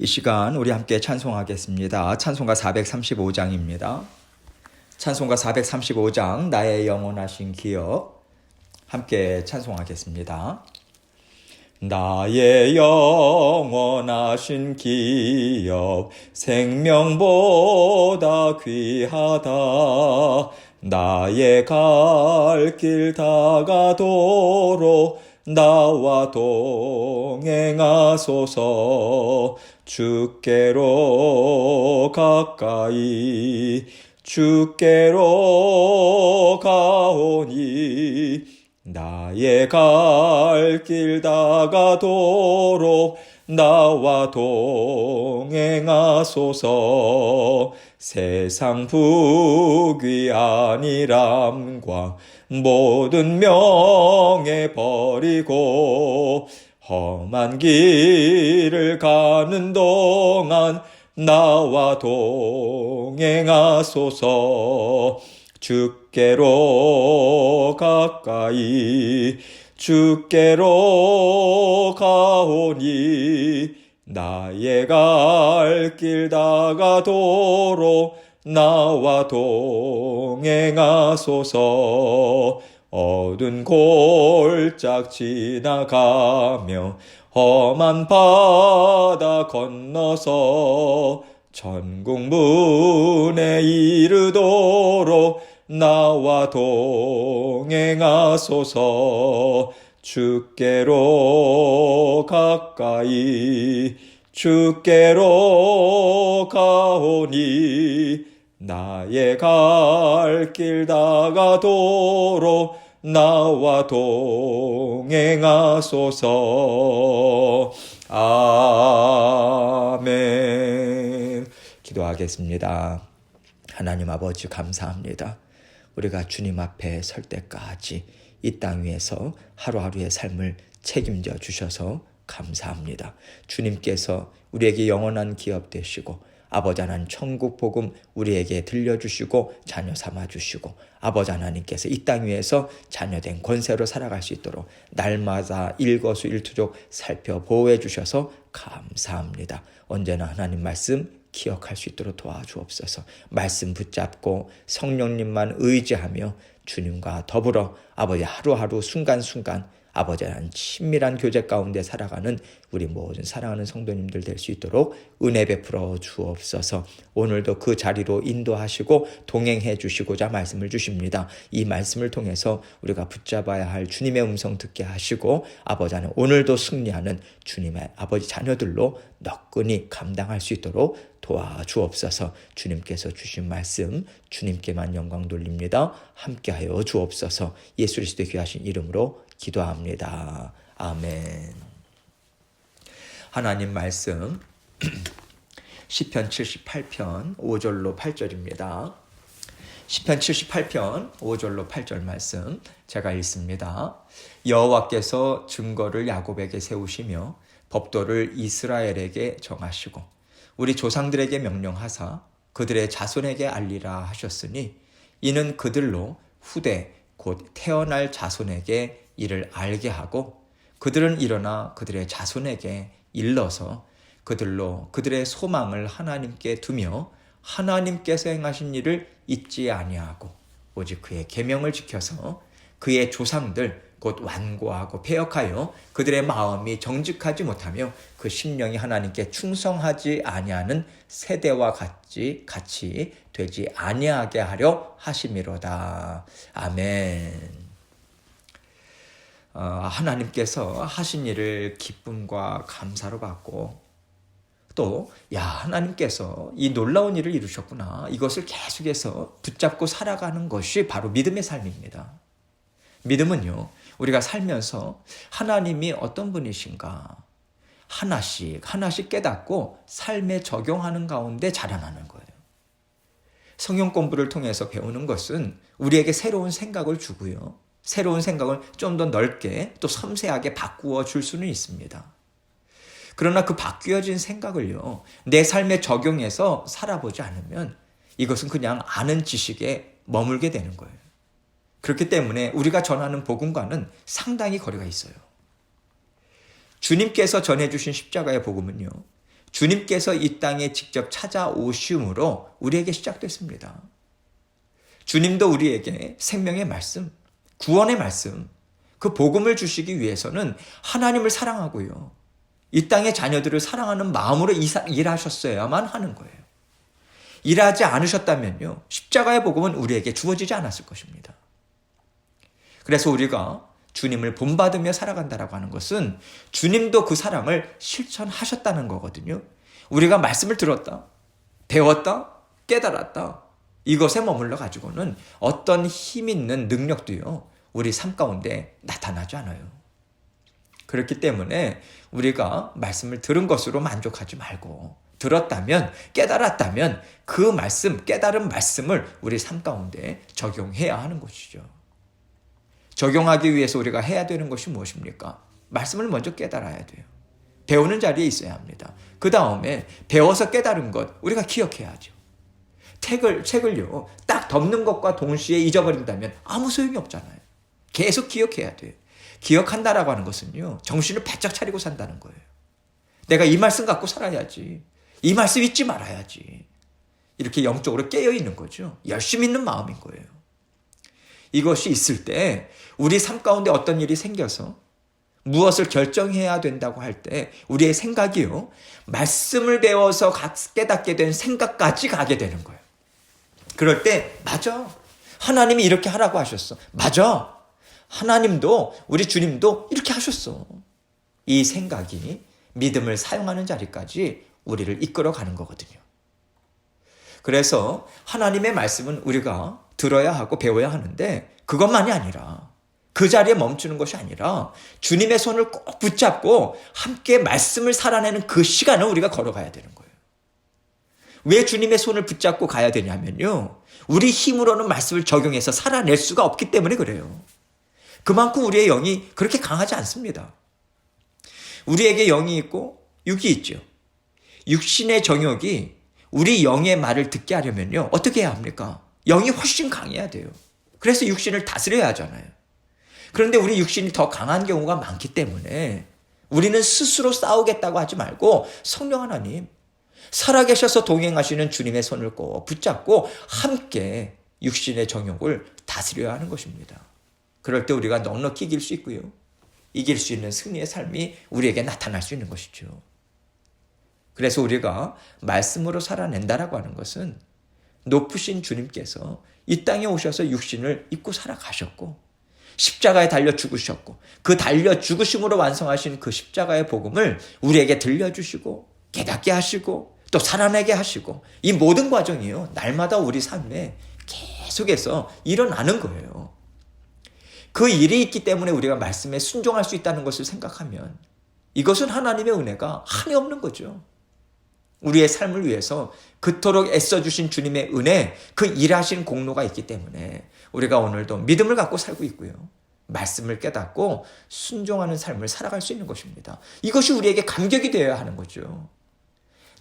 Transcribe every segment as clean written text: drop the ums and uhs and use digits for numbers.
이 시간 우리 함께 찬송하겠습니다. 찬송가 435장입니다. 찬송가 435장 나의 영원하신 기업 함께 찬송하겠습니다. 나의 영원하신 기업 생명보다 귀하다. 나의 갈 길 다가도록 나와 동행하소서. 주께로 가까이 주께로 가오니 나의 갈 길 다가도록 나와 동행하소서. 세상 부귀한 일함과 모든 명예 버리고 험한 길을 가는 동안 나와 동행하소서. 주께로 가까이 주께로 가오니 나의 갈 길 다가도록 나와 동행하소서. 어두운 골짝 지나가며 험한 바다 건너서 천국 문에 이르도록 나와 동행하소서. 주께로 가까이 주께로 가오니 나의 갈 길 다가도록 나와 동행하소서. 아멘. 기도하겠습니다. 하나님 아버지 감사합니다. 우리가 주님 앞에 설 때까지 이 땅 위에서 하루하루의 삶을 책임져 주셔서 감사합니다. 주님께서 우리에게 영원한 기업 되시고 아버지 하나님 천국 복음 우리에게 들려주시고 자녀 삼아주시고 아버지 하나님께서 이 땅 위에서 자녀된 권세로 살아갈 수 있도록 날마다 일거수일투족 살펴 보호해 주셔서 감사합니다. 언제나 하나님 말씀 기억할 수 있도록 도와주옵소서. 말씀 붙잡고 성령님만 의지하며 주님과 더불어 아버지 하루하루 순간순간 아버지 하나님 친밀한 교제 가운데 살아가는 우리 모든 사랑하는 성도님들 될 수 있도록 은혜 베풀어 주옵소서. 오늘도 그 자리로 인도하시고 동행해 주시고자 말씀을 주십니다. 이 말씀을 통해서 우리가 붙잡아야 할 주님의 음성 듣게 하시고 아버지 하나님 오늘도 승리하는 주님의 아버지 자녀들로 너끈히 감당할 수 있도록 도와주옵소서. 주님께서 주신 말씀 주님께만 영광 돌립니다. 함께하여 주옵소서. 예수 그리스도의 귀하신 이름으로 기도합니다. 아멘. 하나님 말씀 시편 78편 5절로 8절입니다. 시편 78편 5절로 8절 말씀 제가 읽습니다. 여호와께서 증거를 야곱에게 세우시며 법도를 이스라엘에게 정하시고 우리 조상들에게 명령하사 그들의 자손에게 알리라 하셨으니 이는 그들로 후대 곧 태어날 자손에게 이를 알게 하고 그들은 일어나 그들의 자손에게 일러서 그들로 그들의 소망을 하나님께 두며 하나님께서 행하신 일을 잊지 아니하고 오직 그의 계명을 지켜서 그의 조상들 곧 완고하고 패역하여 그들의 마음이 정직하지 못하며 그 심령이 하나님께 충성하지 아니하는 세대와 같이 되지 아니하게 하려 하심이로다. 아멘. 하나님께서 하신 일을 기쁨과 감사로 받고 또 하나님께서 이 놀라운 일을 이루셨구나. 이것을 계속해서 붙잡고 살아가는 것이 바로 믿음의 삶입니다. 믿음은요, 우리가 살면서 하나님이 어떤 분이신가 하나씩 깨닫고 삶에 적용하는 가운데 자라나는 거예요. 성경 공부를 통해서 배우는 것은 우리에게 새로운 생각을 주고요. 새로운 생각을 좀 더 넓게 또 섬세하게 바꾸어 줄 수는 있습니다. 그러나 그 바뀌어진 생각을요, 내 삶에 적용해서 살아보지 않으면 이것은 그냥 아는 지식에 머물게 되는 거예요. 그렇기 때문에 우리가 전하는 복음과는 상당히 거리가 있어요. 주님께서 전해주신 십자가의 복음은요, 주님께서 이 땅에 직접 찾아오심으로 우리에게 시작됐습니다. 주님도 우리에게 생명의 말씀, 구원의 말씀, 그 복음을 주시기 위해서는 하나님을 사랑하고요. 이 땅의 자녀들을 사랑하는 마음으로 일하셨어야만 하는 거예요. 일하지 않으셨다면요, 십자가의 복음은 우리에게 주어지지 않았을 것입니다. 그래서 우리가 주님을 본받으며 살아간다라고 하는 것은 주님도 그 사랑을 실천하셨다는 거거든요. 우리가 말씀을 들었다, 배웠다, 깨달았다, 이것에 머물러 가지고는 어떤 힘 있는 능력도요, 우리 삶 가운데 나타나지 않아요. 그렇기 때문에 우리가 말씀을 들은 것으로 만족하지 말고, 들었다면, 깨달았다면 그 말씀, 깨달은 말씀을 우리 삶 가운데 적용해야 하는 것이죠. 적용하기 위해서 우리가 해야 되는 것이 무엇입니까? 말씀을 먼저 깨달아야 돼요. 배우는 자리에 있어야 합니다. 그 다음에 배워서 깨달은 것 우리가 기억해야죠. 책을요, 딱 덮는 것과 동시에 잊어버린다면 아무 소용이 없잖아요. 계속 기억해야 돼요. 기억한다라고 하는 것은요, 정신을 바짝 차리고 산다는 거예요. 내가 이 말씀 갖고 살아야지. 이 말씀 잊지 말아야지. 이렇게 영적으로 깨어있는 거죠. 열심히 있는 마음인 거예요. 이것이 있을 때 우리 삶 가운데 어떤 일이 생겨서 무엇을 결정해야 된다고 할 때 우리의 생각이요, 말씀을 배워서 깨닫게 된 생각까지 가게 되는 거예요. 그럴 때 맞아, 하나님이 이렇게 하라고 하셨어. 맞아, 하나님도, 우리 주님도 이렇게 하셨어. 이 생각이 믿음을 사용하는 자리까지 우리를 이끌어가는 거거든요. 그래서 하나님의 말씀은 우리가 들어야 하고 배워야 하는데, 그것만이 아니라, 그 자리에 멈추는 것이 아니라 주님의 손을 꼭 붙잡고 함께 말씀을 살아내는 그 시간을 우리가 걸어가야 되는 거예요. 왜 주님의 손을 붙잡고 가야 되냐면요, 우리 힘으로는 말씀을 적용해서 살아낼 수가 없기 때문에 그래요. 그만큼 우리의 영이 그렇게 강하지 않습니다. 우리에게 영이 있고 육이 있죠. 육신의 정욕이 우리 영의 말을 듣게 하려면요, 어떻게 해야 합니까? 영이 훨씬 강해야 돼요. 그래서 육신을 다스려야 하잖아요. 그런데 우리 육신이 더 강한 경우가 많기 때문에 우리는 스스로 싸우겠다고 하지 말고 성령 하나님, 살아계셔서 동행하시는 주님의 손을 꼭 붙잡고 함께 육신의 정욕을 다스려야 하는 것입니다. 그럴 때 우리가 넉넉히 이길 수 있고요, 이길 수 있는 승리의 삶이 우리에게 나타날 수 있는 것이죠. 그래서 우리가 말씀으로 살아낸다라고 하는 것은 높으신 주님께서 이 땅에 오셔서 육신을 입고 살아가셨고 십자가에 달려 죽으셨고 그 달려 죽으심으로 완성하신 그 십자가의 복음을 우리에게 들려주시고 깨닫게 하시고 또 살아내게 하시고, 이 모든 과정이요, 날마다 우리 삶에 계속해서 일어나는 거예요. 그 일이 있기 때문에 우리가 말씀에 순종할 수 있다는 것을 생각하면 이것은 하나님의 은혜가 한이 없는 거죠. 우리의 삶을 위해서 그토록 애써주신 주님의 은혜, 그 일하신 공로가 있기 때문에 우리가 오늘도 믿음을 갖고 살고 있고요, 말씀을 깨닫고 순종하는 삶을 살아갈 수 있는 것입니다. 이것이 우리에게 감격이 되어야 하는 거죠.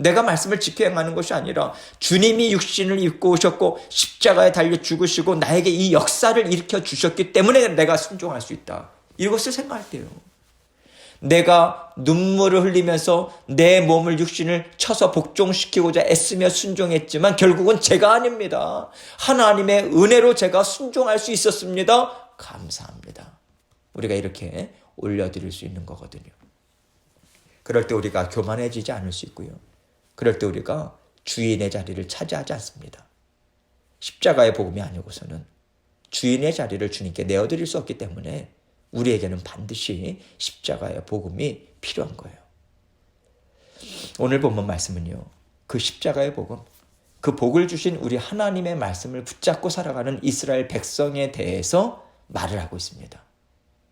내가 말씀을 지켜 행하는 것이 아니라 주님이 육신을 입고 오셨고 십자가에 달려 죽으시고 나에게 이 역사를 일으켜 주셨기 때문에 내가 순종할 수 있다, 이것을 생각할 때요, 내가 눈물을 흘리면서 내 몸을, 육신을 쳐서 복종시키고자 애쓰며 순종했지만 결국은 제가 아닙니다. 하나님의 은혜로 제가 순종할 수 있었습니다. 감사합니다. 우리가 이렇게 올려드릴 수 있는 거거든요. 그럴 때 우리가 교만해지지 않을 수 있고요, 그럴 때 우리가 주인의 자리를 차지하지 않습니다. 십자가의 복음이 아니고서는 주인의 자리를 주님께 내어드릴 수 없기 때문에 우리에게는 반드시 십자가의 복음이 필요한 거예요. 오늘 본문 말씀은요, 그 십자가의 복음, 그 복을 주신 우리 하나님의 말씀을 붙잡고 살아가는 이스라엘 백성에 대해서 말을 하고 있습니다.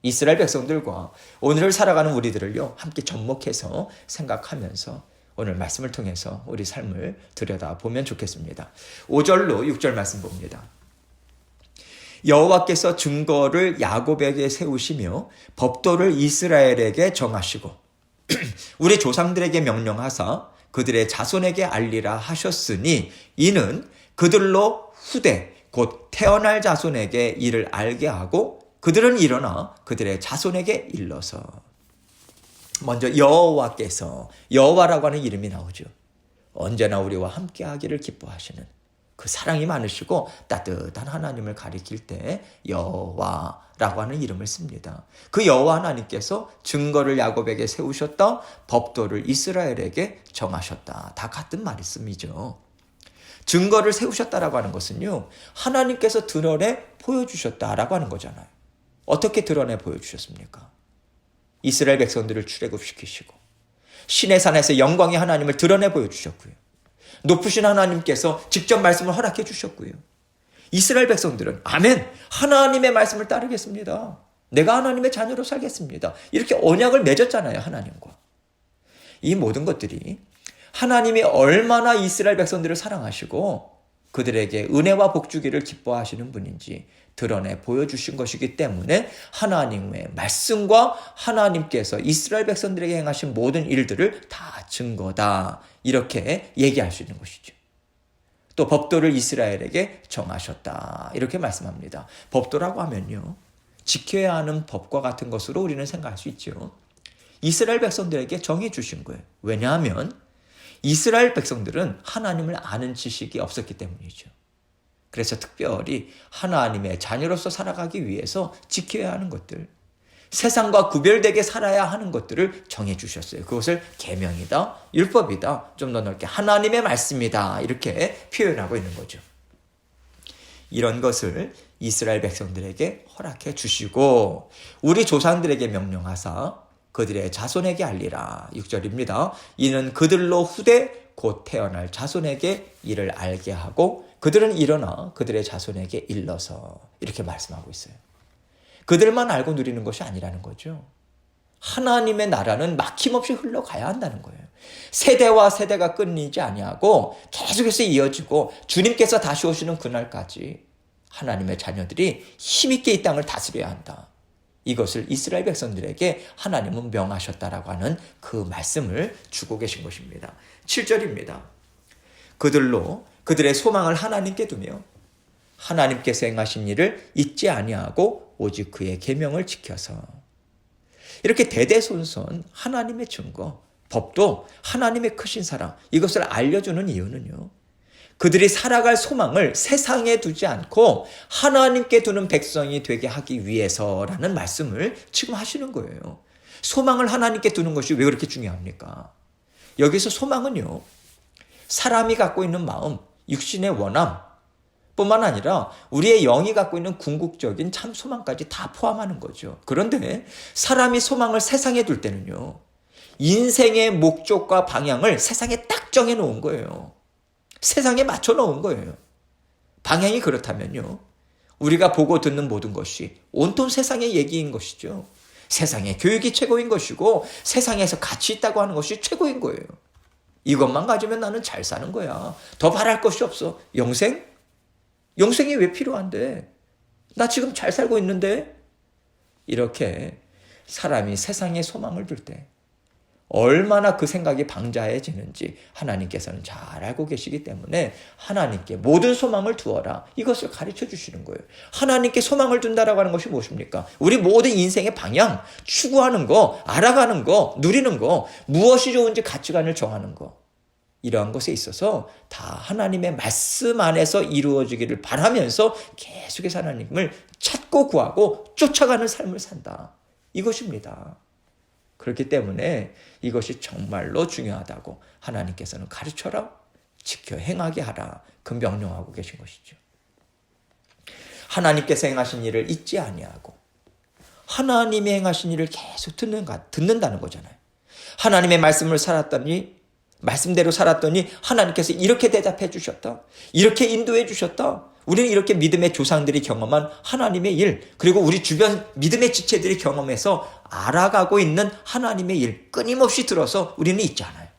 이스라엘 백성들과 오늘을 살아가는 우리들을요, 함께 접목해서 생각하면서 오늘 말씀을 통해서 우리 삶을 들여다보면 좋겠습니다. 5절로 6절 말씀 봅니다. 여호와께서 증거를 야곱에게 세우시며 법도를 이스라엘에게 정하시고 우리 조상들에게 명령하사 그들의 자손에게 알리라 하셨으니 이는 그들로 후대 곧 태어날 자손에게 이를 알게 하고 그들은 일어나 그들의 자손에게 일러서. 먼저 여호와라고 하는 이름이 나오죠. 언제나 우리와 함께하기를 기뻐하시는 그 사랑이 많으시고 따뜻한 하나님을 가리킬 때 여호와라고 하는 이름을 씁니다. 그 여호와 하나님께서 증거를 야곱에게 세우셨다, 법도를 이스라엘에게 정하셨다. 다 같은 말씀이죠. 증거를 세우셨다라고 하는 것은요, 하나님께서 드러내 보여주셨다라고 하는 거잖아요. 어떻게 드러내 보여주셨습니까? 이스라엘 백성들을 출애굽시키시고 신의 산에서 영광의 하나님을 드러내 보여주셨고요. 높으신 하나님께서 직접 말씀을 허락해 주셨고요. 이스라엘 백성들은 아멘, 하나님의 말씀을 따르겠습니다. 내가 하나님의 자녀로 살겠습니다. 이렇게 언약을 맺었잖아요, 하나님과. 이 모든 것들이 하나님이 얼마나 이스라엘 백성들을 사랑하시고 그들에게 은혜와 복 주기를 기뻐하시는 분인지 드러내 보여주신 것이기 때문에 하나님의 말씀과 하나님께서 이스라엘 백성들에게 행하신 모든 일들을 다 증거다, 이렇게 얘기할 수 있는 것이죠. 또 법도를 이스라엘에게 정하셨다, 이렇게 말씀합니다. 법도라고 하면요, 지켜야 하는 법과 같은 것으로 우리는 생각할 수 있죠. 이스라엘 백성들에게 정해 주신 거예요. 왜냐하면 이스라엘 백성들은 하나님을 아는 지식이 없었기 때문이죠. 그래서 특별히 하나님의 자녀로서 살아가기 위해서 지켜야 하는 것들, 세상과 구별되게 살아야 하는 것들을 정해주셨어요. 그것을 계명이다, 율법이다, 좀 더 넓게 하나님의 말씀이다, 이렇게 표현하고 있는 거죠. 이런 것을 이스라엘 백성들에게 허락해 주시고 우리 조상들에게 명령하사 그들의 자손에게 알리라. 6절입니다. 이는 그들로 후대 곧 태어날 자손에게 이를 알게 하고 그들은 일어나 그들의 자손에게 일러서, 이렇게 말씀하고 있어요. 그들만 알고 누리는 것이 아니라는 거죠. 하나님의 나라는 막힘없이 흘러가야 한다는 거예요. 세대와 세대가 끊이지 아니하고 계속해서 이어지고 주님께서 다시 오시는 그날까지 하나님의 자녀들이 힘있게 이 땅을 다스려야 한다. 이것을 이스라엘 백성들에게 하나님은 명하셨다라고 하는 그 말씀을 주고 계신 것입니다. 7절입니다. 그들로 그들의 소망을 하나님께 두며 하나님께서 행하신 일을 잊지 아니하고 오직 그의 계명을 지켜서, 이렇게 대대손손 하나님의 증거, 법도 하나님의 크신 사랑, 이것을 알려주는 이유는요, 그들이 살아갈 소망을 세상에 두지 않고 하나님께 두는 백성이 되게 하기 위해서라는 말씀을 지금 하시는 거예요. 소망을 하나님께 두는 것이 왜 그렇게 중요합니까? 여기서 소망은요, 사람이 갖고 있는 마음, 육신의 원함 뿐만 아니라 우리의 영이 갖고 있는 궁극적인 참 소망까지 다 포함하는 거죠. 그런데 사람이 소망을 세상에 둘 때는요, 인생의 목적과 방향을 세상에 딱 정해 놓은 거예요. 세상에 맞춰 놓은 거예요. 방향이 그렇다면요, 우리가 보고 듣는 모든 것이 온통 세상의 얘기인 것이죠. 세상의 교육이 최고인 것이고 세상에서 가치 있다고 하는 것이 최고인 거예요. 이것만 가지면 나는 잘 사는 거야. 더 바랄 것이 없어. 영생? 영생이 왜 필요한데? 나 지금 잘 살고 있는데? 이렇게 사람이 세상에 소망을 둘 때 얼마나 그 생각이 방자해지는지 하나님께서는 잘 알고 계시기 때문에 하나님께 모든 소망을 두어라, 이것을 가르쳐 주시는 거예요. 하나님께 소망을 둔다라고 하는 것이 무엇입니까? 우리 모든 인생의 방향, 추구하는 거, 알아가는 거, 누리는 거, 무엇이 좋은지 가치관을 정하는 거, 이러한 것에 있어서 다 하나님의 말씀 안에서 이루어지기를 바라면서 계속해서 하나님을 찾고 구하고 쫓아가는 삶을 산다, 이것입니다. 그렇기 때문에 이것이 정말로 중요하다고 하나님께서는 가르쳐라, 지켜 행하게 하라, 그 명령하고 계신 것이죠. 하나님께서 행하신 일을 잊지 아니하고 하나님이 행하신 일을 계속 듣는다는 거잖아요. 하나님의 말씀을 말씀대로 살았더니 하나님께서 이렇게 대답해 주셨다, 이렇게 인도해 주셨다. 우리는 이렇게 믿음의 조상들이 경험한 하나님의 일, 그리고 우리 주변 믿음의 지체들이 경험해서 알아가고 있는 하나님의 일, 끊임없이 들어서 우리는 잊지 않아요.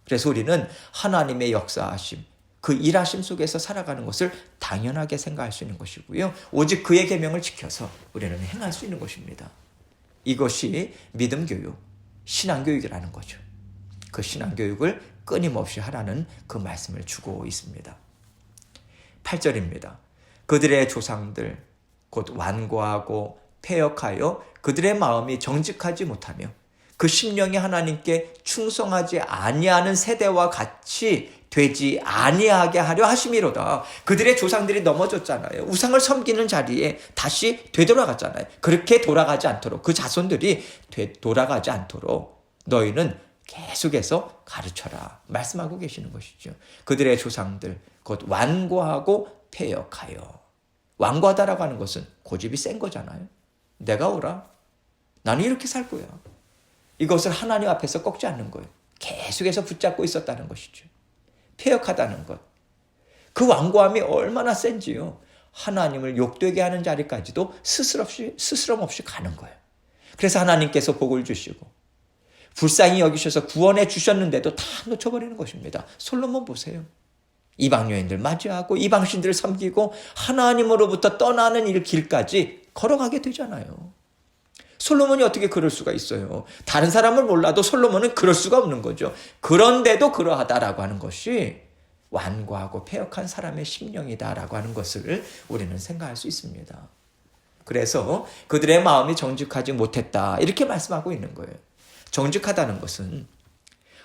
그래서 우리는 하나님의 역사하심, 그 일하심 속에서 살아가는 것을 당연하게 생각할 수 있는 것이고요, 오직 그의 계명을 지켜서 우리는 행할 수 있는 것입니다. 이것이 믿음 교육, 신앙 교육이라는 거죠. 그 신앙 교육을 끊임없이 하라는 그 말씀을 주고 있습니다. 8절입니다. 그들의 조상들 곧 완고하고 패역하여 그들의 마음이 정직하지 못하며 그 심령이 하나님께 충성하지 아니하는 세대와 같이 되지 아니하게 하려 하심이로다. 그들의 조상들이 넘어졌잖아요. 우상을 섬기는 자리에 다시 되돌아갔잖아요. 그렇게 돌아가지 않도록, 그 자손들이 돌아가지 않도록 너희는 계속해서 가르쳐라 말씀하고 계시는 것이죠. 그들의 조상들 곧 완고하고 패역하여. 완고하다라고 하는 것은 고집이 센 거잖아요. 내가 오라. 나는 이렇게 살 거야. 이것을 하나님 앞에서 꺾지 않는 거예요. 계속해서 붙잡고 있었다는 것이죠. 패역하다는 것. 그 완고함이 얼마나 센지요. 하나님을 욕되게 하는 자리까지도 스스럼 없이 가는 거예요. 그래서 하나님께서 복을 주시고 불쌍히 여기셔서 구원해 주셨는데도 다 놓쳐버리는 것입니다. 솔로몬 보세요. 이방 여인들 맞이하고 이방신들을 섬기고 하나님으로부터 떠나는 길까지 걸어가게 되잖아요. 솔로몬이 어떻게 그럴 수가 있어요? 다른 사람을 몰라도 솔로몬은 그럴 수가 없는 거죠. 그런데도 그러하다라고 하는 것이 완고하고 패역한 사람의 심령이다라고 하는 것을 우리는 생각할 수 있습니다. 그래서 그들의 마음이 정직하지 못했다 이렇게 말씀하고 있는 거예요. 정직하다는 것은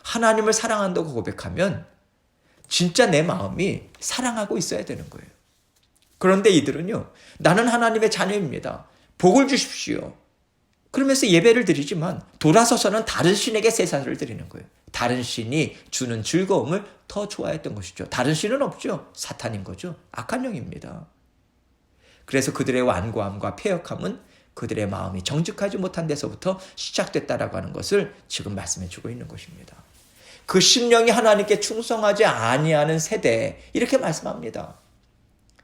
하나님을 사랑한다고 고백하면 진짜 내 마음이 사랑하고 있어야 되는 거예요. 그런데 이들은요, 나는 하나님의 자녀입니다. 복을 주십시오. 그러면서 예배를 드리지만 돌아서서는 다른 신에게 제사를 드리는 거예요. 다른 신이 주는 즐거움을 더 좋아했던 것이죠. 다른 신은 없죠. 사탄인 거죠. 악한 영입니다. 그래서 그들의 완고함과 패역함은 그들의 마음이 정직하지 못한 데서부터 시작됐다라고 하는 것을 지금 말씀해 주고 있는 것입니다. 그 심령이 하나님께 충성하지 아니하는 세대 이렇게 말씀합니다.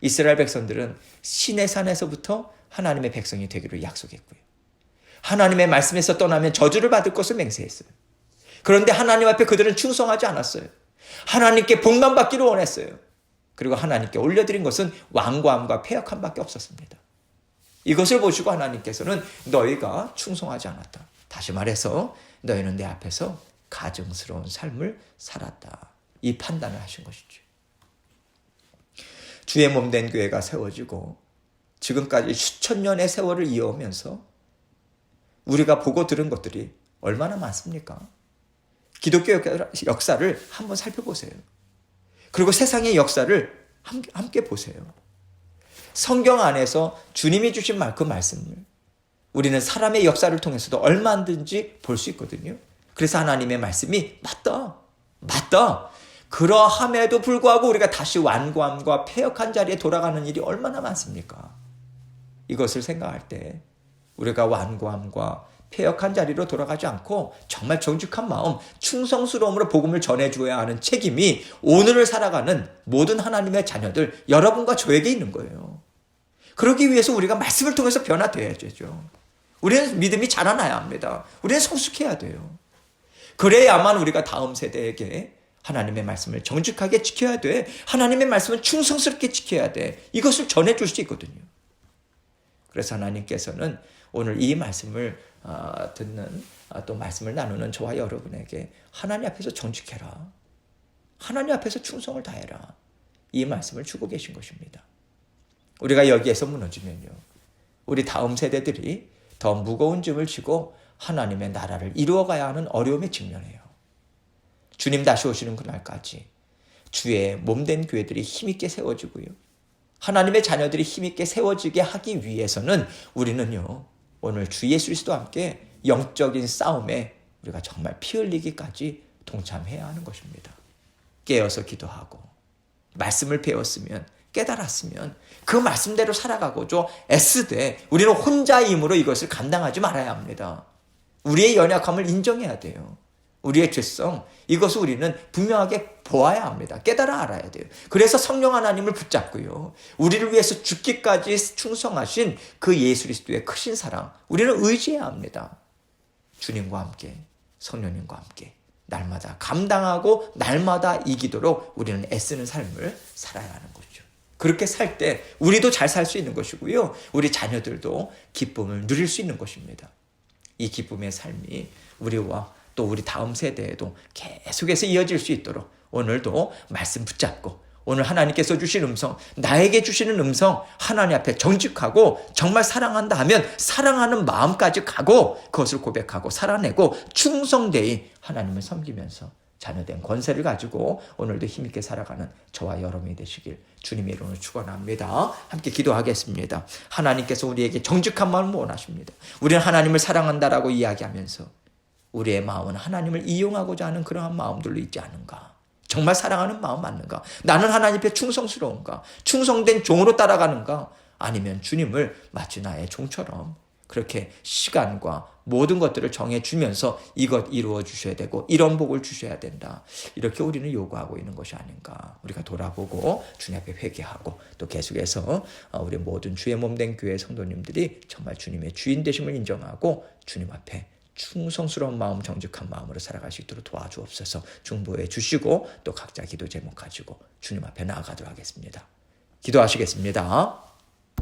이스라엘 백성들은 시내산에서부터 하나님의 백성이 되기로 약속했고요. 하나님의 말씀에서 떠나면 저주를 받을 것을 맹세했어요. 그런데 하나님 앞에 그들은 충성하지 않았어요. 하나님께 복만 받기를 원했어요. 그리고 하나님께 올려드린 것은 완고함과 패역함밖에 없었습니다. 이것을 보시고 하나님께서는 너희가 충성하지 않았다. 다시 말해서 너희는 내 앞에서 가증스러운 삶을 살았다. 이 판단을 하신 것이죠. 주의 몸된 교회가 세워지고 지금까지 수천 년의 세월을 이어오면서 우리가 보고 들은 것들이 얼마나 많습니까? 기독교 역사를 한번 살펴보세요. 그리고 세상의 역사를 함께 보세요. 성경 안에서 주님이 주신 그 말씀을 우리는 사람의 역사를 통해서도 얼마든지 볼 수 있거든요. 그래서 하나님의 말씀이 맞다. 그러함에도 불구하고 우리가 다시 완고함과 패역한 자리에 돌아가는 일이 얼마나 많습니까? 이것을 생각할 때 우리가 완고함과 패역한 자리로 돌아가지 않고 정말 정직한 마음, 충성스러움으로 복음을 전해줘야 하는 책임이 오늘을 살아가는 모든 하나님의 자녀들, 여러분과 저에게 있는 거예요. 그러기 위해서 우리가 말씀을 통해서 변화되어야죠. 우리는 믿음이 자라나야 합니다. 우리는 성숙해야 돼요. 그래야만 우리가 다음 세대에게 하나님의 말씀을 정직하게 지켜야 돼. 하나님의 말씀을 충성스럽게 지켜야 돼. 이것을 전해줄 수 있거든요. 그래서 하나님께서는 오늘 이 말씀을 듣는 또 말씀을 나누는 저와 여러분에게 하나님 앞에서 정직해라. 하나님 앞에서 충성을 다해라. 이 말씀을 주고 계신 것입니다. 우리가 여기에서 무너지면요. 우리 다음 세대들이 더 무거운 짐을 지고 하나님의 나라를 이루어가야 하는 어려움에 직면해요. 주님 다시 오시는 그날까지 주의 몸된 교회들이 힘있게 세워지고요. 하나님의 자녀들이 힘있게 세워지게 하기 위해서는 우리는요. 오늘 주 예수 그리스도와 함께 영적인 싸움에 우리가 정말 피 흘리기까지 동참해야 하는 것입니다. 깨어서 기도하고 말씀을 배웠으면 깨달았으면 그 말씀대로 살아가고죠. 애쓰되 우리는 혼자의 힘으로 이것을 감당하지 말아야 합니다. 우리의 연약함을 인정해야 돼요. 우리의 죄성, 이것을 우리는 분명하게 보아야 합니다. 깨달아 알아야 돼요. 그래서 성령 하나님을 붙잡고요. 우리를 위해서 죽기까지 충성하신 그 예수 그리스도의 크신 사랑, 우리는 의지해야 합니다. 주님과 함께, 성령님과 함께 날마다 감당하고 날마다 이기도록 우리는 애쓰는 삶을 살아야 하는 거죠. 그렇게 살 때 우리도 잘 살 수 있는 것이고요. 우리 자녀들도 기쁨을 누릴 수 있는 것입니다. 이 기쁨의 삶이 우리와 또 우리 다음 세대에도 계속해서 이어질 수 있도록 오늘도 말씀 붙잡고 오늘 하나님께서 주신 음성, 나에게 주시는 음성, 하나님 앞에 정직하고 정말 사랑한다 하면 사랑하는 마음까지 가고 그것을 고백하고 살아내고 충성되이 하나님을 섬기면서 자녀된 권세를 가지고 오늘도 힘있게 살아가는 저와 여러분이 되시길 주님의 이름으로 축원합니다. 함께 기도하겠습니다. 하나님께서 우리에게 정직한 마음을 원하십니다. 우리는 하나님을 사랑한다라고 이야기하면서 우리의 마음은 하나님을 이용하고자 하는 그러한 마음들로 있지 않은가? 정말 사랑하는 마음 맞는가? 나는 하나님 앞에 충성스러운가? 충성된 종으로 따라가는가? 아니면 주님을 마치 나의 종처럼 그렇게 시간과 모든 것들을 정해주면서 이것 이루어 주셔야 되고 이런 복을 주셔야 된다. 이렇게 우리는 요구하고 있는 것이 아닌가. 우리가 돌아보고 주님 앞에 회개하고 또 계속해서 우리 모든 주의 몸된 교회 성도님들이 정말 주님의 주인 되심을 인정하고 주님 앞에 충성스러운 마음, 정직한 마음으로 살아갈 수 있도록 도와주옵소서. 중보해 주시고 또 각자 기도 제목 가지고 주님 앞에 나아가도록 하겠습니다. 기도하시겠습니다.